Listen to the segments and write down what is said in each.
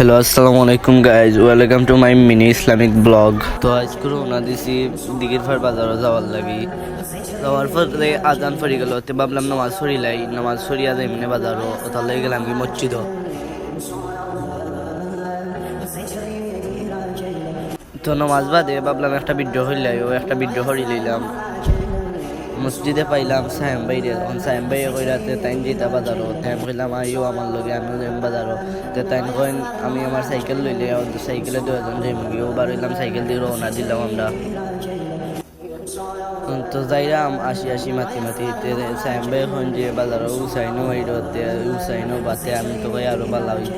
Hello আসসালামু আলাইকুম guys, welcome to my mini Islamic blog. তো আজকে রওনা দিছি দিঘির ফার বাজারও যাওয়ার লাগি। যাওয়ার পরে আজান ফরি গেল, তে ভাবলাম নামাজ ফরিলাই, নামাজ ফরিয়া যাই মানে বাজারও ওটার লাগে গেলাম কি মসজিদ। তো নামাজ বাদে ভাবলাম একটা ভিডিও হইলাই, ও একটা ভিডিও হরি লইলাম। মসজিদে পাইলাম সায়েম ভাইরে, তখন সায়েম ভাই কইরাতে তাইন যেতা বাজারও, তাই আমি কইলাম আইও আমার লগে, আমিও যাইম বাজারও। তো তাইন কইন আমি আমার সাইকেল লইলে, সাইকেলে দুজন যাইম গিয়ে বার হইলাম, সাইকেল দিয়ে রওনা দিলাম আমরা। তো যাইরাম আসি আসি মাতি মাতি সায়েম ভাই এখন যে বাজারও উসাইনো হইরতে উসাইনো বাতে, আমি তো ভাই আরো ভালো হইব।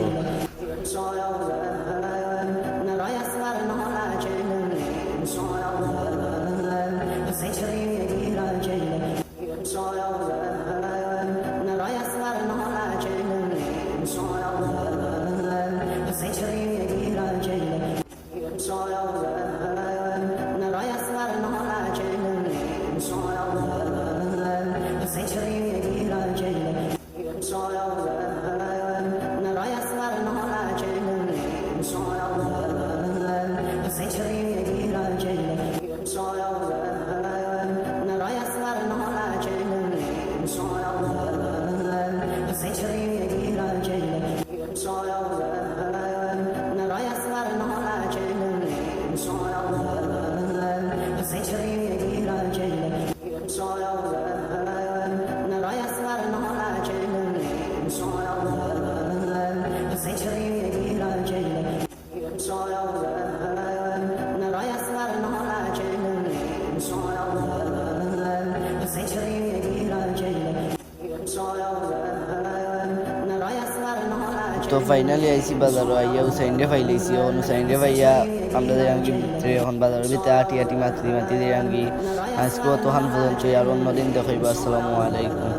তো ফাইনালি আইসি বাজারও, আইয়া হুসাইনরে ফাইলাইছি। এখন হুসাইনরে ভাইয়া আমরা যাইয়াঙ্গি ভিতরে, এখন বাজারের ভিতরে আটি আটি মাতি মাতি যাইয়াঙ্গি। আজকে অতখান পর্যন্ত, আর অন্যদিন দেখাইব। আসসালামু আলাইকুম।